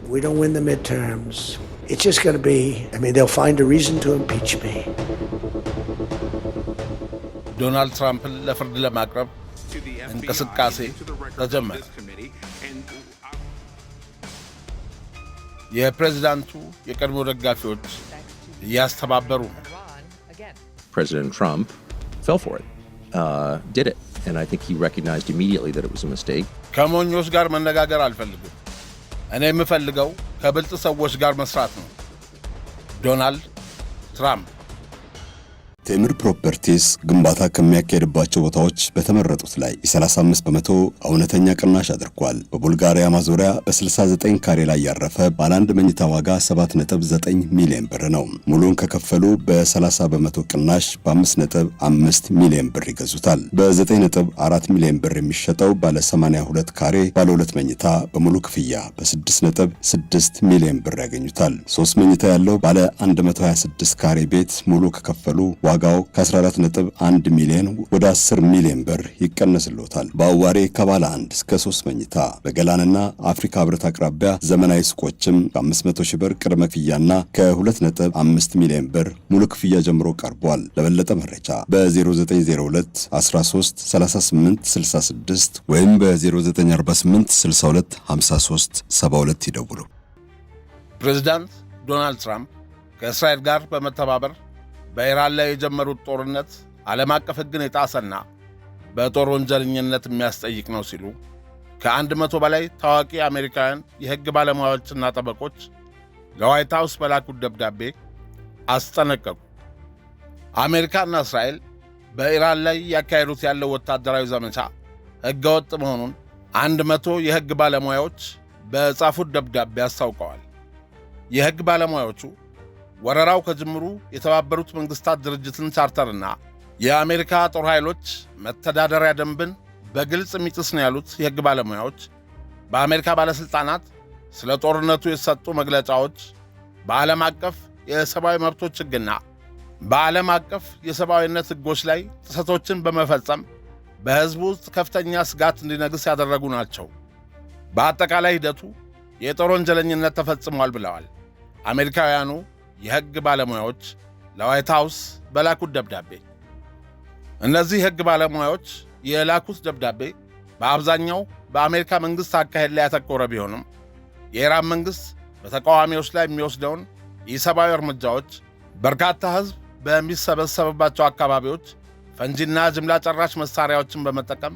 We don't win the midterms. It's just going to be, they'll find a reason to impeach me. ዶናልድ ትራምፕን ለፍርድ ለማቅረብ እንቅስቃሴ ተጀመረ። የፕሬዝዳንቱ የቀድሞ ደጋፊዎች እያስተባበሩ ነው። President Trump fell for it, did it, and I think he recognized immediately that it was a mistake. ከሞኞች ጋር መነጋገር አልፈልግም። እኔ የምፈልገው ከብልጥ ሰዎች ጋር መስራት ነው። ዶናልድ ትራምፕ ቴምር ፕሮፐርቲስ ግንባታ ከሚያካሄድባቸው ቦታዎች በተመረጡት ላይ የ35 በመቶ እውነተኛ ቅናሽ አድርጓል። በቡልጋሪያ ማዞሪያ በ69 ካሬ ላይ ያረፈ ባለ አንድ መኝታ ዋጋ 7.9 ሚሊዮን ብር ነው። ሙሉን ከከፈሉ በ30 በመቶ ቅናሽ በ5.5 ሚሊዮን ብር ይገዙታል። በ9.4 ሚሊዮን ብር የሚሸጠው ባለ 82 ካሬ ባለ 2 መኝታ በሙሉ ክፍያ በ6.6 ሚሊዮን ብር ያገኙታል። 3 መኝታ ያለው ባለ 126 ካሬ ቤት ሙሉ ከከፈሉ ዋጋው ከ14.1 ሚሊዮን ወደ 10 ሚሊዮን ብር ይቀነስልዎታል። በአዋሬ ከባለ 1 እስከ 3 መኝታ በገላንና አፍሪካ ህብረት አቅራቢያ ዘመናዊ ሱቆችም ከ500 ሺህ ብር ቅድመ ክፍያና ከ2.5 ሚሊዮን ብር ሙሉ ክፍያ ጀምሮ ቀርቧል። ለበለጠ መረጃ በ0902 13 38 66 ወይም በ0948 62 53 72 ይደውሉ። ፕሬዝዳንት ዶናልድ ትራምፕ ከእስራኤል ጋር በመተባበር በኢራን ላይ የጀመሩት ጦርነት ዓለም አቀፍ ሕግን የጣሰና በጦር ወንጀለኝነት የሚያስጠይቅ ነው ሲሉ ከ100 በላይ ታዋቂ አሜሪካውያን የሕግ ባለሙያዎችና ጠበቆች ለዋይት ሃውስ በላኩት ደብዳቤ አስጠነቀቁ። አሜሪካና እስራኤል በኢራን ላይ ያካሄዱት ያለው ወታደራዊ ዘመቻ ሕገወጥ መሆኑን 100 የሕግ ባለሙያዎች በጻፉት ደብዳቤ አስታውቀዋል። የሕግ ባለሙያዎቹ ወረራው ከጅምሩ የተባበሩት መንግስታት ድርጅትን ቻርተርና የአሜሪካ ጦር ኃይሎች መተዳደሪያ ደንብን በግልጽ የሚጥስ ነው ያሉት የሕግ ባለሙያዎች በአሜሪካ ባለሥልጣናት ስለ ጦርነቱ የተሰጡ መግለጫዎች በዓለም አቀፍ የሰብአዊ መብቶች ሕግና በዓለም አቀፍ የሰብአዊነት ሕጎች ላይ ጥሰቶችን በመፈጸም በሕዝቡ ውስጥ ከፍተኛ ስጋት እንዲነግስ ያደረጉ ናቸው። በአጠቃላይ ሂደቱ የጦር ወንጀለኝነት ተፈጽሟል ብለዋል አሜሪካውያኑ የሕግ ባለሙያዎች ለዋይት ሃውስ በላኩት ደብዳቤ። እነዚህ ሕግ ባለሙያዎች የላኩት ደብዳቤ በአብዛኛው በአሜሪካ መንግሥት አካሄድ ላይ ያተኮረ ቢሆንም የኢራን መንግሥት በተቃዋሚዎች ላይ የሚወስደውን ኢሰብአዊ እርምጃዎች፣ በርካታ ሕዝብ በሚሰበሰብባቸው አካባቢዎች ፈንጂና ጅምላ ጨራሽ መሣሪያዎችን በመጠቀም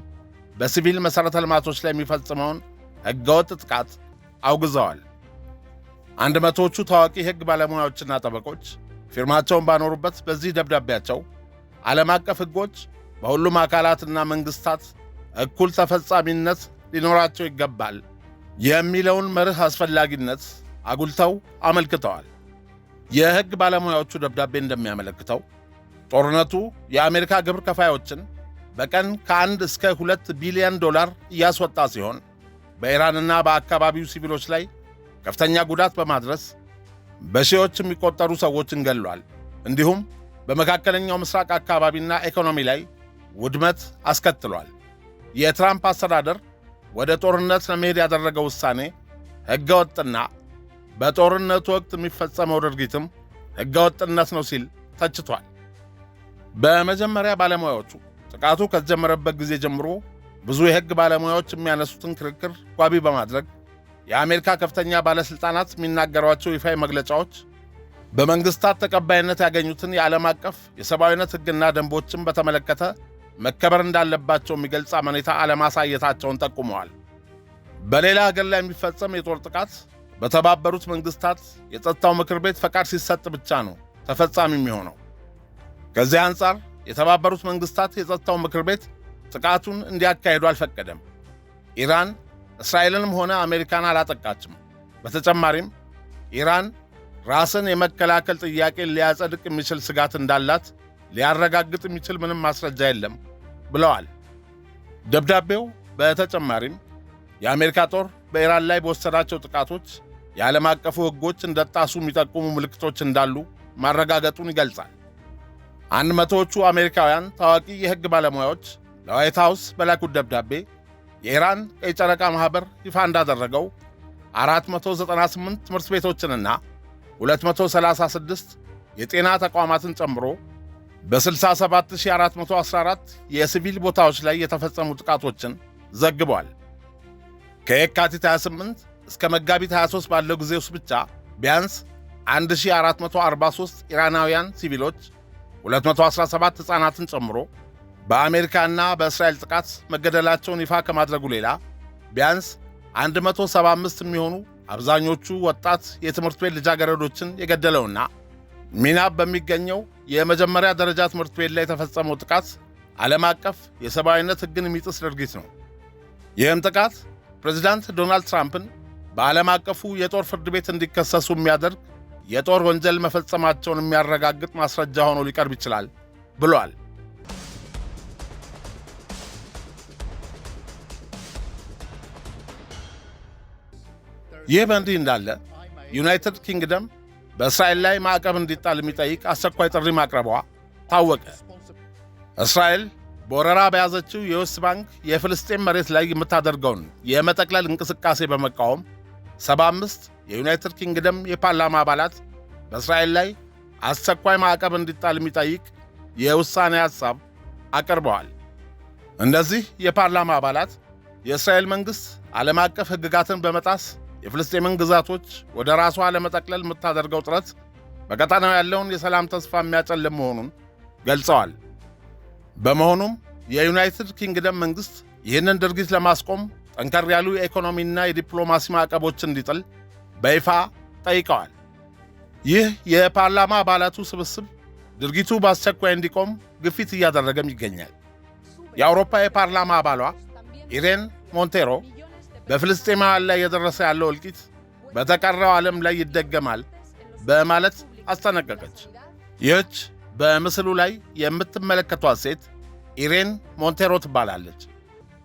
በሲቪል መሠረተ ልማቶች ላይ የሚፈጽመውን ሕገወጥ ጥቃት አውግዘዋል። 100ዎቹ ታዋቂ ሕግ ባለሙያዎችና ጠበቆች ፊርማቸውን ባኖሩበት በዚህ ደብዳቤያቸው ዓለም አቀፍ ሕጎች በሁሉም አካላትና መንግሥታት እኩል ተፈጻሚነት ሊኖራቸው ይገባል የሚለውን መርህ አስፈላጊነት አጉልተው አመልክተዋል። የሕግ ባለሙያዎቹ ደብዳቤ እንደሚያመለክተው ጦርነቱ የአሜሪካ ግብር ከፋዮችን በቀን ከ1 እስከ 2 ቢሊዮን ዶላር እያስወጣ ሲሆን በኢራንና በአካባቢው ሲቪሎች ላይ ከፍተኛ ጉዳት በማድረስ በሺዎች የሚቆጠሩ ሰዎችን ገድሏል። እንዲሁም በመካከለኛው ምስራቅ አካባቢና ኢኮኖሚ ላይ ውድመት አስከትሏል። የትራምፕ አስተዳደር ወደ ጦርነት ለመሄድ ያደረገው ውሳኔ ሕገወጥና በጦርነቱ ወቅት የሚፈጸመው ድርጊትም ሕገወጥነት ነው ሲል ተችቷል። በመጀመሪያ ባለሙያዎቹ ጥቃቱ ከተጀመረበት ጊዜ ጀምሮ ብዙ የሕግ ባለሙያዎች የሚያነሱትን ክርክር ዋቢ በማድረግ የአሜሪካ ከፍተኛ ባለሥልጣናት የሚናገሯቸው ይፋዊ መግለጫዎች በመንግሥታት ተቀባይነት ያገኙትን የዓለም አቀፍ የሰብአዊነት ሕግና ደንቦችን በተመለከተ መከበር እንዳለባቸው የሚገልጽ አመኔታ አለማሳየታቸውን ጠቁመዋል። በሌላ ሀገር ላይ የሚፈጸም የጦር ጥቃት በተባበሩት መንግሥታት የጸጥታው ምክር ቤት ፈቃድ ሲሰጥ ብቻ ነው ተፈጻሚ የሚሆነው። ከዚህ አንጻር የተባበሩት መንግሥታት የጸጥታው ምክር ቤት ጥቃቱን እንዲያካሄዱ አልፈቀደም። ኢራን እስራኤልንም ሆነ አሜሪካን አላጠቃችም። በተጨማሪም ኢራን ራስን የመከላከል ጥያቄን ሊያጸድቅ የሚችል ስጋት እንዳላት ሊያረጋግጥ የሚችል ምንም ማስረጃ የለም ብለዋል። ደብዳቤው በተጨማሪም የአሜሪካ ጦር በኢራን ላይ በወሰዳቸው ጥቃቶች የዓለም አቀፉ ሕጎች እንደጣሱ የሚጠቁሙ ምልክቶች እንዳሉ ማረጋገጡን ይገልጻል። 100ዎቹ አሜሪካውያን ታዋቂ የሕግ ባለሙያዎች ለዋይት ሃውስ በላኩት ደብዳቤ የኢራን ቀይ ጨረቃ ማኅበር ይፋ እንዳደረገው 498 ትምህርት ቤቶችንና 236 የጤና ተቋማትን ጨምሮ በ67414 የሲቪል ቦታዎች ላይ የተፈጸሙ ጥቃቶችን ዘግቧል። ከየካቲት 28 እስከ መጋቢት 23 ባለው ጊዜ ውስጥ ብቻ ቢያንስ 1443 ኢራናውያን ሲቪሎች 217 ሕፃናትን ጨምሮ በአሜሪካና በእስራኤል ጥቃት መገደላቸውን ይፋ ከማድረጉ ሌላ ቢያንስ 175 የሚሆኑ አብዛኞቹ ወጣት የትምህርት ቤት ልጃገረዶችን የገደለውና ሚናብ በሚገኘው የመጀመሪያ ደረጃ ትምህርት ቤት ላይ የተፈጸመው ጥቃት ዓለም አቀፍ የሰብአዊነት ሕግን የሚጥስ ድርጊት ነው። ይህም ጥቃት ፕሬዚዳንት ዶናልድ ትራምፕን በዓለም አቀፉ የጦር ፍርድ ቤት እንዲከሰሱ የሚያደርግ የጦር ወንጀል መፈጸማቸውን የሚያረጋግጥ ማስረጃ ሆኖ ሊቀርብ ይችላል ብሏል። ይህ በእንዲህ እንዳለ ዩናይትድ ኪንግደም በእስራኤል ላይ ማዕቀብ እንዲጣል የሚጠይቅ አስቸኳይ ጥሪ ማቅረቧ ታወቀ። እስራኤል በወረራ በያዘችው የዌስት ባንክ የፍልስጤም መሬት ላይ የምታደርገውን የመጠቅለል እንቅስቃሴ በመቃወም 75 የዩናይትድ ኪንግደም የፓርላማ አባላት በእስራኤል ላይ አስቸኳይ ማዕቀብ እንዲጣል የሚጠይቅ የውሳኔ ሐሳብ አቅርበዋል። እነዚህ የፓርላማ አባላት የእስራኤል መንግሥት ዓለም አቀፍ ሕግጋትን በመጣስ የፍልስጤምን ግዛቶች ወደ ራሷ ለመጠቅለል የምታደርገው ጥረት በቀጣናው ያለውን የሰላም ተስፋ የሚያጨልም መሆኑን ገልጸዋል። በመሆኑም የዩናይትድ ኪንግደም መንግሥት ይህንን ድርጊት ለማስቆም ጠንከር ያሉ የኢኮኖሚና የዲፕሎማሲ ማዕቀቦች እንዲጥል በይፋ ጠይቀዋል። ይህ የፓርላማ አባላቱ ስብስብ ድርጊቱ በአስቸኳይ እንዲቆም ግፊት እያደረገም ይገኛል። የአውሮፓ የፓርላማ አባሏ ኢሬን ሞንቴሮ በፍልስጤማውያን ላይ የደረሰ ያለው እልቂት በተቀረው ዓለም ላይ ይደገማል በማለት አስጠነቀቀች። ይህች በምስሉ ላይ የምትመለከቷት ሴት ኢሬን ሞንቴሮ ትባላለች።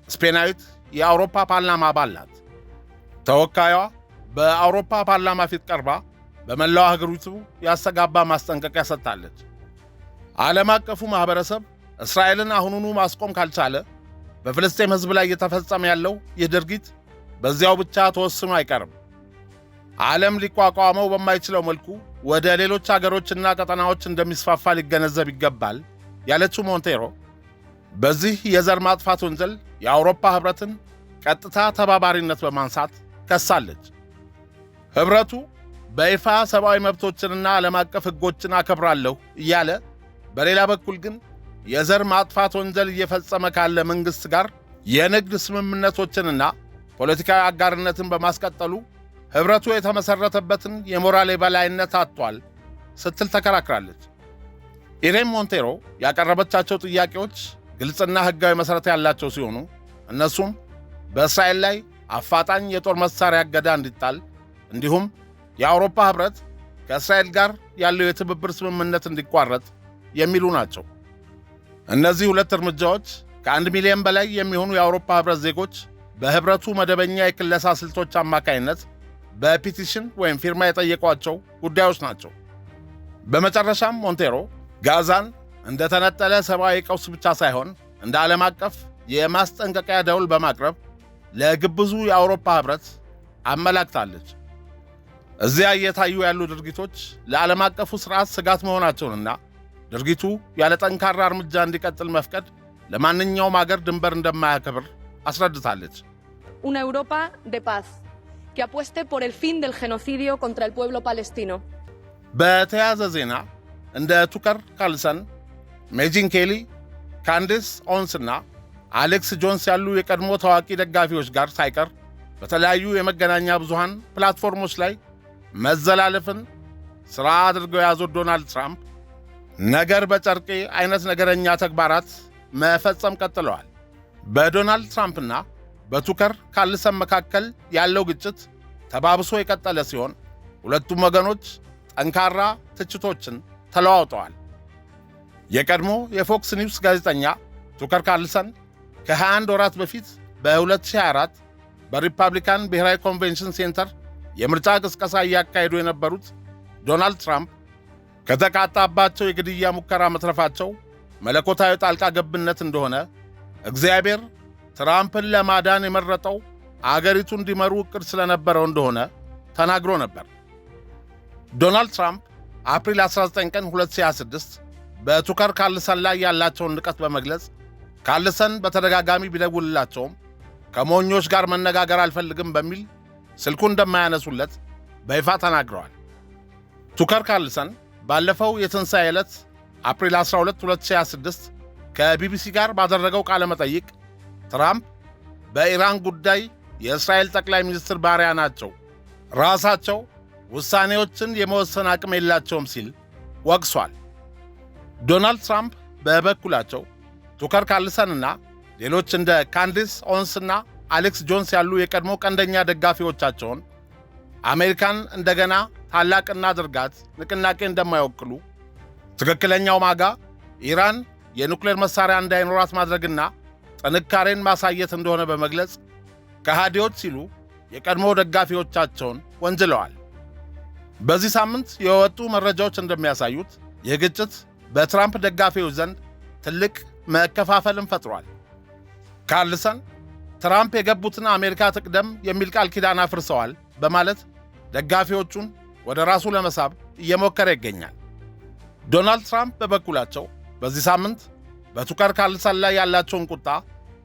ስፔናዊት የአውሮፓ ፓርላማ አባል ናት። ተወካዩዋ በአውሮፓ ፓርላማ ፊት ቀርባ በመላው ሀገሪቱ ያስተጋባ ማስጠንቀቂያ ሰጥታለች። ዓለም አቀፉ ማኅበረሰብ እስራኤልን አሁኑኑ ማስቆም ካልቻለ በፍልስጤም ሕዝብ ላይ እየተፈጸመ ያለው ይህ ድርጊት በዚያው ብቻ ተወስኖ አይቀርም። ዓለም ሊቋቋመው በማይችለው መልኩ ወደ ሌሎች አገሮችና ቀጠናዎች እንደሚስፋፋ ሊገነዘብ ይገባል ያለችው ሞንቴሮ በዚህ የዘር ማጥፋት ወንጀል የአውሮፓ ኅብረትን ቀጥታ ተባባሪነት በማንሳት ከሳለች። ኅብረቱ በይፋ ሰብአዊ መብቶችንና ዓለም አቀፍ ሕጎችን አከብራለሁ እያለ በሌላ በኩል ግን የዘር ማጥፋት ወንጀል እየፈጸመ ካለ መንግሥት ጋር የንግድ ስምምነቶችንና ፖለቲካዊ አጋርነትን በማስቀጠሉ ኅብረቱ የተመሠረተበትን የሞራል የበላይነት አጥቷል ስትል ተከራክራለች። ኢሬን ሞንቴሮ ያቀረበቻቸው ጥያቄዎች ግልጽና ሕጋዊ መሠረት ያላቸው ሲሆኑ እነሱም በእስራኤል ላይ አፋጣኝ የጦር መሣሪያ እገዳ እንዲጣል እንዲሁም የአውሮፓ ኅብረት ከእስራኤል ጋር ያለው የትብብር ስምምነት እንዲቋረጥ የሚሉ ናቸው። እነዚህ ሁለት እርምጃዎች ከ1 ሚሊዮን በላይ የሚሆኑ የአውሮፓ ኅብረት ዜጎች በኅብረቱ መደበኛ የክለሳ ስልቶች አማካይነት በፒቲሽን ወይም ፊርማ የጠየቋቸው ጉዳዮች ናቸው። በመጨረሻም ሞንቴሮ ጋዛን እንደ ተነጠለ ሰብአዊ ቀውስ ብቻ ሳይሆን እንደ ዓለም አቀፍ የማስጠንቀቂያ ደውል በማቅረብ ለግብዙ የአውሮፓ ኅብረት አመላክታለች። እዚያ እየታዩ ያሉ ድርጊቶች ለዓለም አቀፉ ሥርዓት ስጋት መሆናቸውንና ድርጊቱ ያለ ጠንካራ እርምጃ እንዲቀጥል መፍቀድ ለማንኛውም አገር ድንበር እንደማያከብር አስረድታለች። Una Europa de paz que apueste por el fin del genocidio contra el pueblo palestino. በተያያዘ ዜና እንደ ቱከር ካርልሰን፣ ሜጂን ኬሊ፣ ካንዲስ ኦንስና አሌክስ ጆንስ ያሉ የቀድሞ ታዋቂ ደጋፊዎች ጋር ሳይቀር በተለያዩ የመገናኛ ብዙሃን ፕላትፎርሞች ላይ መዘላለፍን ሥራ አድርገው የያዙት ዶናልድ ትራምፕ ነገር በጨርቄ አይነት ነገረኛ ተግባራት መፈጸም ቀጥለዋል። በዶናልድ ትራምፕና በቱከር ካርልሰን መካከል ያለው ግጭት ተባብሶ የቀጠለ ሲሆን ሁለቱም ወገኖች ጠንካራ ትችቶችን ተለዋውጠዋል። የቀድሞ የፎክስ ኒውስ ጋዜጠኛ ቱከር ካርልሰን ከ21 ወራት በፊት በ2024 በሪፐብሊካን ብሔራዊ ኮንቬንሽን ሴንተር የምርጫ ቅስቀሳ እያካሄዱ የነበሩት ዶናልድ ትራምፕ ከተቃጣባቸው የግድያ ሙከራ መትረፋቸው መለኮታዊ ጣልቃ ገብነት እንደሆነ እግዚአብሔር ትራምፕን ለማዳን የመረጠው አገሪቱ እንዲመሩ ዕቅድ ስለነበረው እንደሆነ ተናግሮ ነበር። ዶናልድ ትራምፕ አፕሪል 19 ቀን 2026 በቱከር ካርልሰን ላይ ያላቸውን ንቀት በመግለጽ ካርልሰን በተደጋጋሚ ቢደውልላቸውም ከሞኞች ጋር መነጋገር አልፈልግም በሚል ስልኩን እንደማያነሱለት በይፋ ተናግረዋል። ቱከር ካርልሰን ባለፈው የትንሣኤ ዕለት አፕሪል 12 2026 ከቢቢሲ ጋር ባደረገው ቃለ መጠይቅ ትራምፕ በኢራን ጉዳይ የእስራኤል ጠቅላይ ሚኒስትር ባሪያ ናቸው፣ ራሳቸው ውሳኔዎችን የመወሰን አቅም የላቸውም ሲል ወቅሷል። ዶናልድ ትራምፕ በበኩላቸው ቱከር ካርልሰንና ሌሎች እንደ ካንዲስ ኦንስና አሌክስ ጆንስ ያሉ የቀድሞ ቀንደኛ ደጋፊዎቻቸውን አሜሪካን እንደገና ታላቅ እናድርጋት ንቅናቄ እንደማይወክሉ፣ ትክክለኛው ማጋ ኢራን የኑክሌር መሳሪያ እንዳይኖራት ማድረግና ጥንካሬን ማሳየት እንደሆነ በመግለጽ ከሃዲዎች ሲሉ የቀድሞ ደጋፊዎቻቸውን ወንጅለዋል። በዚህ ሳምንት የወጡ መረጃዎች እንደሚያሳዩት ይህ ግጭት በትራምፕ ደጋፊዎች ዘንድ ትልቅ መከፋፈልን ፈጥሯል። ካርልሰን ትራምፕ የገቡትን አሜሪካ ትቅደም የሚል ቃል ኪዳን አፍርሰዋል በማለት ደጋፊዎቹን ወደ ራሱ ለመሳብ እየሞከረ ይገኛል። ዶናልድ ትራምፕ በበኩላቸው በዚህ ሳምንት በቱከር ካርልሰን ላይ ያላቸውን ቁጣ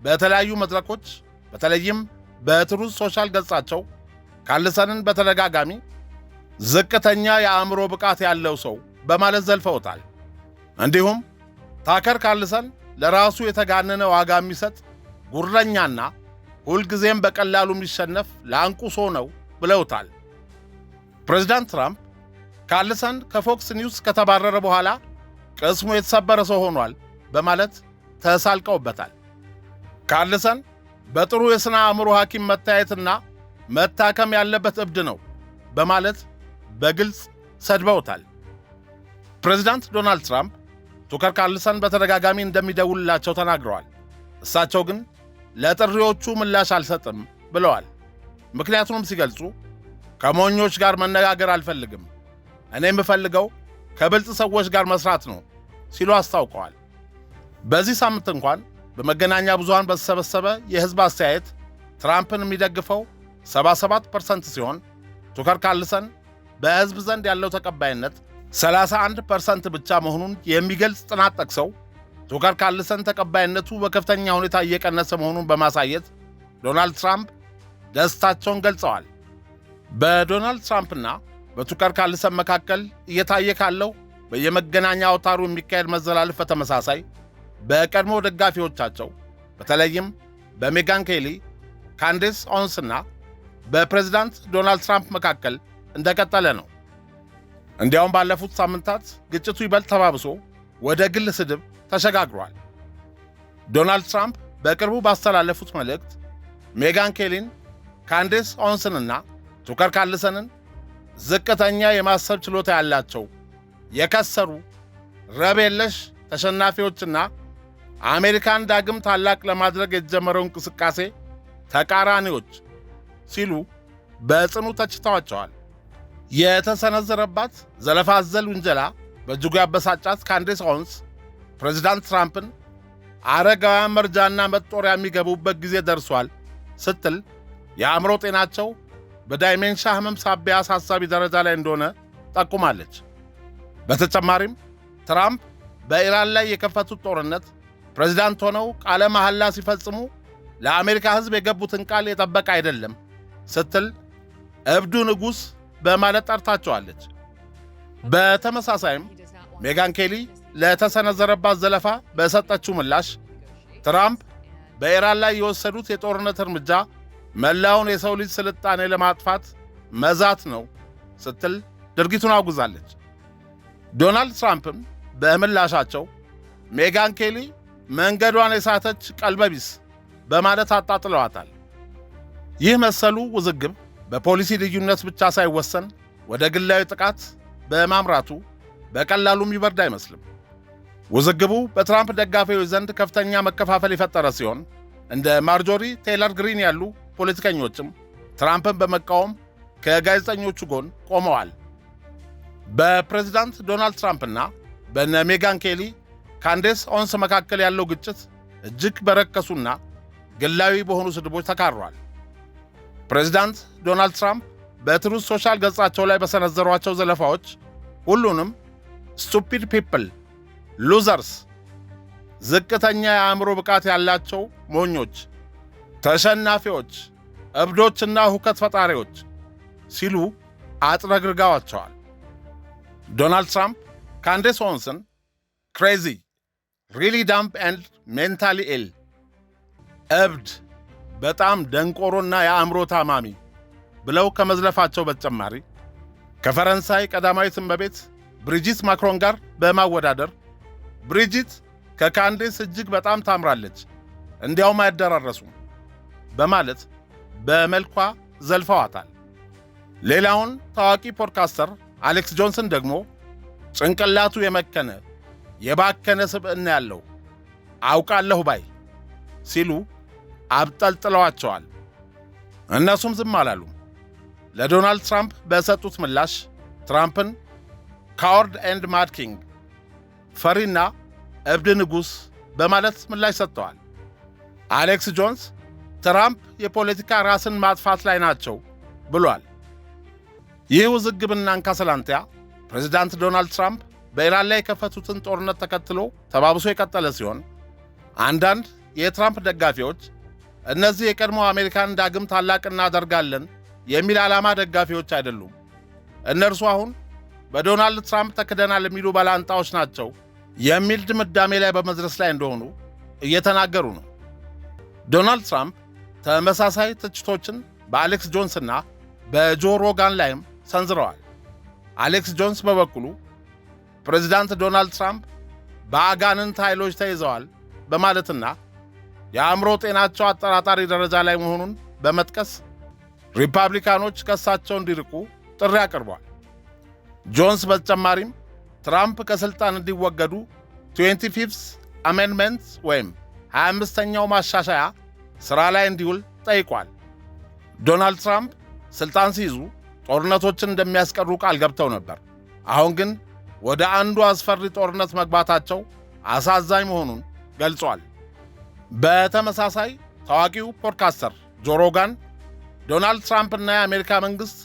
በተለያዩ መድረኮች በተለይም በትሩዝ ሶሻል ገጻቸው ካርልሰንን በተደጋጋሚ ዝቅተኛ የአእምሮ ብቃት ያለው ሰው በማለት ዘልፈውታል። እንዲሁም ታከር ካርልሰን ለራሱ የተጋነነ ዋጋ የሚሰጥ ጉረኛና ሁልጊዜም በቀላሉ የሚሸነፍ ላንቁሶ ነው ብለውታል። ፕሬዝዳንት ትራምፕ ካርልሰን ከፎክስ ኒውስ ከተባረረ በኋላ ቅስሙ የተሰበረ ሰው ሆኗል በማለት ተሳልቀውበታል። ካርልሰን በጥሩ የሥነ አእምሮ ሐኪም መታየትና መታከም ያለበት እብድ ነው በማለት በግልጽ ሰድበውታል። ፕሬዝዳንት ዶናልድ ትራምፕ ቱከር ካርልሰን በተደጋጋሚ እንደሚደውልላቸው ተናግረዋል። እሳቸው ግን ለጥሪዎቹ ምላሽ አልሰጥም ብለዋል። ምክንያቱንም ሲገልጹ ከሞኞች ጋር መነጋገር አልፈልግም፣ እኔ የምፈልገው ከብልጥ ሰዎች ጋር መስራት ነው ሲሉ አስታውቀዋል። በዚህ ሳምንት እንኳን በመገናኛ ብዙሃን በተሰበሰበ የሕዝብ አስተያየት ትራምፕን የሚደግፈው 77% ሲሆን ቱከር ካርልሰን በሕዝብ ዘንድ ያለው ተቀባይነት 31% ብቻ መሆኑን የሚገልጽ ጥናት ጠቅሰው ቱከር ካርልሰን ተቀባይነቱ በከፍተኛ ሁኔታ እየቀነሰ መሆኑን በማሳየት ዶናልድ ትራምፕ ደስታቸውን ገልጸዋል። በዶናልድ ትራምፕና በቱከር ካርልሰን መካከል እየታየ ካለው በየመገናኛ አውታሩ የሚካሄድ መዘላለፍ በተመሳሳይ በቀድሞ ደጋፊዎቻቸው በተለይም በሜጋን ኬሊ፣ ካንዲስ ኦንስና በፕሬዝዳንት ዶናልድ ትራምፕ መካከል እንደቀጠለ ነው። እንዲያውም ባለፉት ሳምንታት ግጭቱ ይበልጥ ተባብሶ ወደ ግል ስድብ ተሸጋግሯል። ዶናልድ ትራምፕ በቅርቡ ባስተላለፉት መልእክት ሜጋን ኬሊን፣ ካንዲስ ኦንስንና ቱከር ካርልሰንን ዝቅተኛ የማሰብ ችሎታ ያላቸው የከሰሩ ረብ የለሽ ተሸናፊዎችና አሜሪካን ዳግም ታላቅ ለማድረግ የተጀመረው እንቅስቃሴ ተቃራኒዎች ሲሉ በጽኑ ተችተዋቸዋል። የተሰነዘረባት ዘለፋ አዘል ውንጀላ በእጅጉ ያበሳጫት ካንዲስ ኦንስ ፕሬዝዳንት ትራምፕን አረጋውያን መርጃና መጦሪያ የሚገቡበት ጊዜ ደርሷል ስትል የአእምሮ ጤናቸው በዳይሜንሻ ህመም ሳቢያ አሳሳቢ ደረጃ ላይ እንደሆነ ጠቁማለች። በተጨማሪም ትራምፕ በኢራን ላይ የከፈቱት ጦርነት ፕሬዝዳንት ሆነው ቃለ መሐላ ሲፈጽሙ ለአሜሪካ ሕዝብ የገቡትን ቃል የጠበቀ አይደለም ስትል እብዱ ንጉሥ በማለት ጠርታቸዋለች። በተመሳሳይም ሜጋን ኬሊ ለተሰነዘረባት ዘለፋ በሰጠችው ምላሽ ትራምፕ በኢራን ላይ የወሰዱት የጦርነት እርምጃ መላውን የሰው ልጅ ስልጣኔ ለማጥፋት መዛት ነው ስትል ድርጊቱን አውግዛለች። ዶናልድ ትራምፕም በምላሻቸው ሜጋን ኬሊ መንገዷን የሳተች ቀልበቢስ በማለት አጣጥለዋታል። ይህ መሰሉ ውዝግብ በፖሊሲ ልዩነት ብቻ ሳይወሰን ወደ ግላዊ ጥቃት በማምራቱ በቀላሉ የሚበርድ አይመስልም። ውዝግቡ በትራምፕ ደጋፊዎች ዘንድ ከፍተኛ መከፋፈል የፈጠረ ሲሆን እንደ ማርጆሪ ቴይለር ግሪን ያሉ ፖለቲከኞችም ትራምፕን በመቃወም ከጋዜጠኞቹ ጎን ቆመዋል። በፕሬዝዳንት ዶናልድ ትራምፕና በነ ሜጋን ኬሊ፣ ካንዲስ ኦንስ መካከል ያለው ግጭት እጅግ በረከሱና ግላዊ በሆኑ ስድቦች ተካሯል። ፕሬዝዳንት ዶናልድ ትራምፕ በትሩዝ ሶሻል ገጻቸው ላይ በሰነዘሯቸው ዘለፋዎች ሁሉንም ስቱፒድ ፒፕል፣ ሉዘርስ፣ ዝቅተኛ የአእምሮ ብቃት ያላቸው ሞኞች፣ ተሸናፊዎች፣ እብዶችና ሁከት ፈጣሪዎች ሲሉ አጥረግርጋዋቸዋል። ዶናልድ ትራምፕ ካንዴስ ኦወንስን ክሬዚ፣ ሪሊ ዳምፕ ኤንድ ሜንታሊ ኢል፣ እብድ፣ በጣም ደንቆሮና የአእምሮ ታማሚ ብለው ከመዝለፋቸው በተጨማሪ ከፈረንሳይ ቀዳማዊት እመቤት ብሪጂት ማክሮን ጋር በማወዳደር ብሪጂት ከካንዴስ እጅግ በጣም ታምራለች፣ እንዲያውም አይደራረሱም በማለት በመልኳ ዘልፈዋታል። ሌላውን ታዋቂ ፖድካስተር አሌክስ ጆንስን ደግሞ ጭንቅላቱ የመከነ የባከነ ስብዕና ያለው አውቃለሁ ባይ ሲሉ አብጠልጥለዋቸዋል። እነሱም ዝም አላሉም። ለዶናልድ ትራምፕ በሰጡት ምላሽ ትራምፕን ካወርድ ኤንድ ማድ ኪንግ፣ ፈሪና እብድ ንጉሥ በማለት ምላሽ ሰጥተዋል። አሌክስ ጆንስ ትራምፕ የፖለቲካ ራስን ማጥፋት ላይ ናቸው ብሏል። ይህ ውዝግብና እንካሰላንቲያ ፕሬዚዳንት ዶናልድ ትራምፕ በኢራን ላይ የከፈቱትን ጦርነት ተከትሎ ተባብሶ የቀጠለ ሲሆን አንዳንድ የትራምፕ ደጋፊዎች እነዚህ የቀድሞ አሜሪካን ዳግም ታላቅ እናደርጋለን የሚል ዓላማ ደጋፊዎች አይደሉም፣ እነርሱ አሁን በዶናልድ ትራምፕ ተክደናል የሚሉ ባላንጣዎች ናቸው የሚል ድምዳሜ ላይ በመድረስ ላይ እንደሆኑ እየተናገሩ ነው። ዶናልድ ትራምፕ ተመሳሳይ ትችቶችን በአሌክስ ጆንስና በጆ ሮጋን ላይም ሰንዝረዋል። አሌክስ ጆንስ በበኩሉ ፕሬዚዳንት ዶናልድ ትራምፕ በአጋንንት ኃይሎች ተይዘዋል በማለትና የአእምሮ ጤናቸው አጠራጣሪ ደረጃ ላይ መሆኑን በመጥቀስ ሪፐብሊካኖች ከእሳቸው እንዲርቁ ጥሪ አቅርበዋል። ጆንስ በተጨማሪም ትራምፕ ከሥልጣን እንዲወገዱ 25th አሜንድመንት ወይም 25ኛው ማሻሻያ ሥራ ላይ እንዲውል ጠይቋል። ዶናልድ ትራምፕ ሥልጣን ሲይዙ ጦርነቶችን እንደሚያስቀሩ ቃል ገብተው ነበር። አሁን ግን ወደ አንዱ አስፈሪ ጦርነት መግባታቸው አሳዛኝ መሆኑን ገልጿል። በተመሳሳይ ታዋቂው ፖድካስተር ጆ ሮጋን ዶናልድ ትራምፕና የአሜሪካ መንግሥት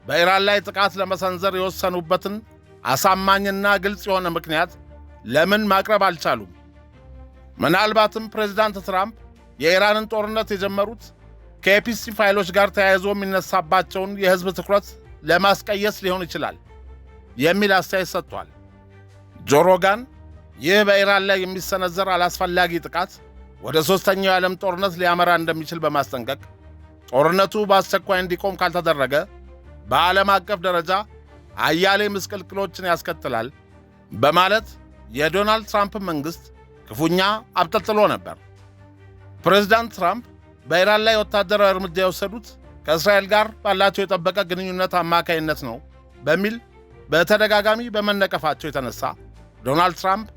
በኢራን ላይ ጥቃት ለመሰንዘር የወሰኑበትን አሳማኝና ግልጽ የሆነ ምክንያት ለምን ማቅረብ አልቻሉም? ምናልባትም ፕሬዚዳንት ትራምፕ የኢራንን ጦርነት የጀመሩት ከኤፒሲ ፋይሎች ጋር ተያይዞ የሚነሳባቸውን የሕዝብ ትኩረት ለማስቀየስ ሊሆን ይችላል የሚል አስተያየት ሰጥቷል። ጆ ሮጋን ይህ በኢራን ላይ የሚሰነዘር አላስፈላጊ ጥቃት ወደ ሦስተኛው የዓለም ጦርነት ሊያመራ እንደሚችል በማስጠንቀቅ ጦርነቱ በአስቸኳይ እንዲቆም ካልተደረገ በዓለም አቀፍ ደረጃ አያሌ ምስቅልቅሎችን ያስከትላል በማለት የዶናልድ ትራምፕ መንግሥት ክፉኛ አብጠልጥሎ ነበር። ፕሬዝዳንት ትራምፕ በኢራን ላይ ወታደራዊ እርምጃ የወሰዱት ከእስራኤል ጋር ባላቸው የጠበቀ ግንኙነት አማካይነት ነው በሚል በተደጋጋሚ በመነቀፋቸው የተነሳ ዶናልድ ትራምፕ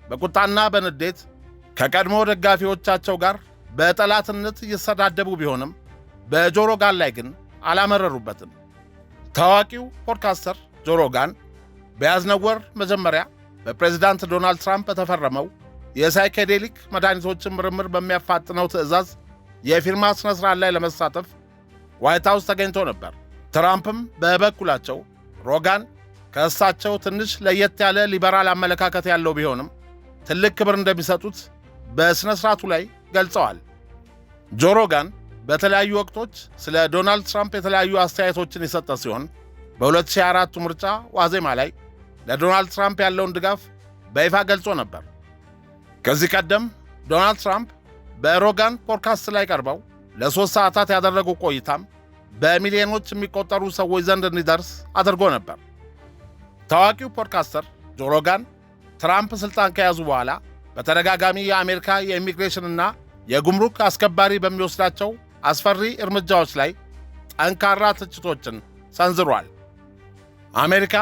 በቁጣና በንዴት ከቀድሞ ደጋፊዎቻቸው ጋር በጠላትነት እየተሰዳደቡ ቢሆንም በጆ ሮጋን ላይ ግን አላመረሩበትም። ታዋቂው ፖድካስተር ጆ ሮጋን በያዝነው ወር መጀመሪያ በፕሬዝዳንት ዶናልድ ትራምፕ በተፈረመው የሳይኬዴሊክ መድኃኒቶችን ምርምር በሚያፋጥነው ትዕዛዝ የፊርማ ሥነ ሥርዓት ላይ ለመሳተፍ ዋይት ሃውስ ተገኝቶ ነበር። ትራምፕም በበኩላቸው ሮጋን ከእሳቸው ትንሽ ለየት ያለ ሊበራል አመለካከት ያለው ቢሆንም ትልቅ ክብር እንደሚሰጡት በሥነ ሥርዓቱ ላይ ገልጸዋል። ጆ ሮጋን በተለያዩ ወቅቶች ስለ ዶናልድ ትራምፕ የተለያዩ አስተያየቶችን የሰጠ ሲሆን በ2024 ምርጫ ዋዜማ ላይ ለዶናልድ ትራምፕ ያለውን ድጋፍ በይፋ ገልጾ ነበር። ከዚህ ቀደም ዶናልድ ትራምፕ በሮጋን ፖድካስት ላይ ቀርበው ለ3 ሰዓታት ያደረጉ ቆይታም በሚሊዮኖች የሚቆጠሩ ሰዎች ዘንድ እንዲደርስ አድርጎ ነበር። ታዋቂው ፖድካስተር ጆ ሮጋን ትራምፕ ሥልጣን ከያዙ በኋላ በተደጋጋሚ የአሜሪካ የኢሚግሬሽንና የጉምሩክ አስከባሪ በሚወስዳቸው አስፈሪ እርምጃዎች ላይ ጠንካራ ትችቶችን ሰንዝሯል። አሜሪካ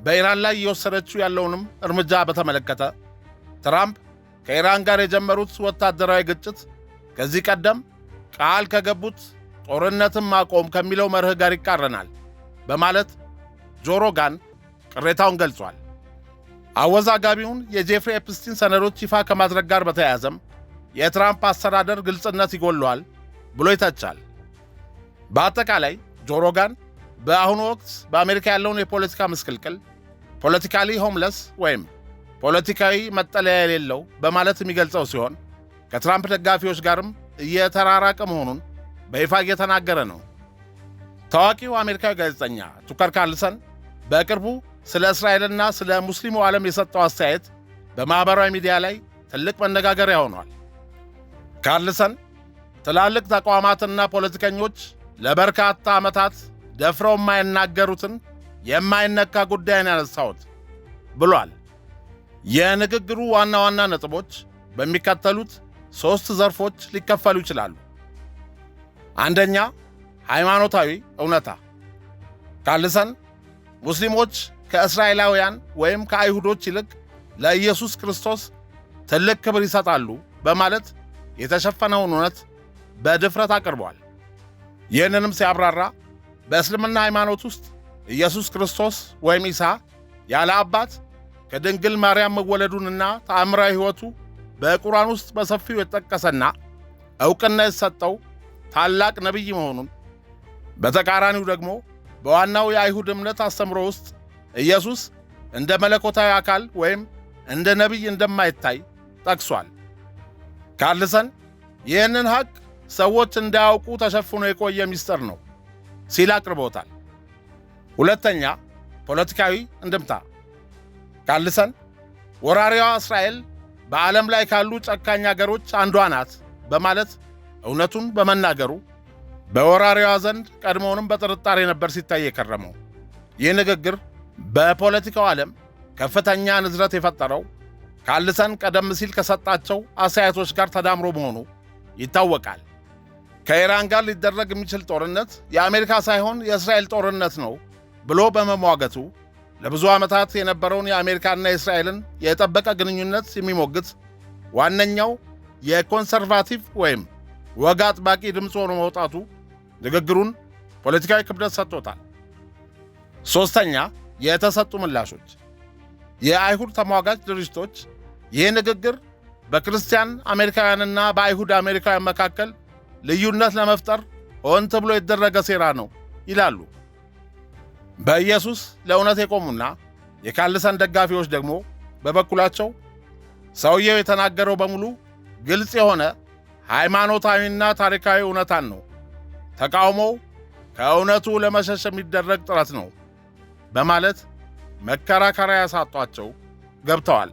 በኢራን ላይ እየወሰደችው ያለውንም እርምጃ በተመለከተ ትራምፕ ከኢራን ጋር የጀመሩት ወታደራዊ ግጭት ከዚህ ቀደም ቃል ከገቡት ጦርነትን ማቆም ከሚለው መርህ ጋር ይቃረናል በማለት ጆ ሮጋን ቅሬታውን ገልጿል። አወዛጋቢውን የጄፍሪ ኤፕስቲን ሰነዶች ይፋ ከማድረግ ጋር በተያያዘም የትራምፕ አስተዳደር ግልጽነት ይጎለዋል ብሎ ይተቻል። በአጠቃላይ ጆ ሮጋን በአሁኑ ወቅት በአሜሪካ ያለውን የፖለቲካ ምስቅልቅል ፖለቲካሊ ሆምለስ ወይም ፖለቲካዊ መጠለያ የሌለው በማለት የሚገልጸው ሲሆን ከትራምፕ ደጋፊዎች ጋርም እየተራራቀ መሆኑን በይፋ እየተናገረ ነው። ታዋቂው አሜሪካዊ ጋዜጠኛ ቱከር ካርልሰን በቅርቡ ስለ እስራኤልና ስለ ሙስሊሙ ዓለም የሰጠው አስተያየት በማኅበራዊ ሚዲያ ላይ ትልቅ መነጋገሪያ ሆኗል። ካርልሰን ትላልቅ ተቋማትና ፖለቲከኞች ለበርካታ ዓመታት ደፍረው የማይናገሩትን የማይነካ ጉዳይን ያነሳሁት ብሏል። የንግግሩ ዋና ዋና ነጥቦች በሚከተሉት 3 ዘርፎች ሊከፈሉ ይችላሉ። አንደኛ፣ ሃይማኖታዊ እውነታ። ካርልሰን ሙስሊሞች ከእስራኤላውያን ወይም ከአይሁዶች ይልቅ ለኢየሱስ ክርስቶስ ትልቅ ክብር ይሰጣሉ በማለት የተሸፈነውን እውነት በድፍረት አቅርቧል። ይህንንም ሲያብራራ በእስልምና ሃይማኖት ውስጥ ኢየሱስ ክርስቶስ ወይም ኢሳ ያለ አባት ከድንግል ማርያም መወለዱንና ተአምራዊ ሕይወቱ በቁርአን ውስጥ በሰፊው የተጠቀሰና ዕውቅና የተሰጠው ታላቅ ነቢይ መሆኑን፣ በተቃራኒው ደግሞ በዋናው የአይሁድ እምነት አስተምሮ ውስጥ ኢየሱስ እንደ መለኮታዊ አካል ወይም እንደ ነቢይ እንደማይታይ ጠቅሷል። ካርልሰን ይህንን ሐቅ ሰዎች እንዳያውቁ ተሸፍኖ የቆየ ምስጢር ነው ሲል አቅርቦታል። ሁለተኛ፣ ፖለቲካዊ እንድምታ። ካርልሰን ወራሪዋ እስራኤል በዓለም ላይ ካሉ ጨካኝ አገሮች አንዷ ናት በማለት እውነቱን በመናገሩ በወራሪዋ ዘንድ ቀድሞውንም በጥርጣሬ ነበር ሲታይ የከረመው። ይህ ንግግር በፖለቲካው ዓለም ከፍተኛ ንዝረት የፈጠረው ካርልሰን ቀደም ሲል ከሰጣቸው አስተያየቶች ጋር ተዳምሮ መሆኑ ይታወቃል። ከኢራን ጋር ሊደረግ የሚችል ጦርነት የአሜሪካ ሳይሆን የእስራኤል ጦርነት ነው ብሎ በመሟገቱ ለብዙ ዓመታት የነበረውን የአሜሪካና የእስራኤልን የጠበቀ ግንኙነት የሚሞግት ዋነኛው የኮንሰርቫቲቭ ወይም ወግ አጥባቂ ድምፅ ሆኖ መውጣቱ ንግግሩን ፖለቲካዊ ክብደት ሰጥቶታል። ሦስተኛ፣ የተሰጡ ምላሾች። የአይሁድ ተሟጋች ድርጅቶች ይህ ንግግር በክርስቲያን አሜሪካውያንና በአይሁድ አሜሪካውያን መካከል ልዩነት ለመፍጠር ሆን ተብሎ የተደረገ ሴራ ነው ይላሉ። በኢየሱስ ለእውነት የቆሙና የካርልሰን ደጋፊዎች ደግሞ በበኩላቸው ሰውየው የተናገረው በሙሉ ግልጽ የሆነ ሃይማኖታዊና ታሪካዊ እውነታን ነው፣ ተቃውሞው ከእውነቱ ለመሸሽ የሚደረግ ጥረት ነው በማለት መከራከሪያ ያሳጧቸው ገብተዋል።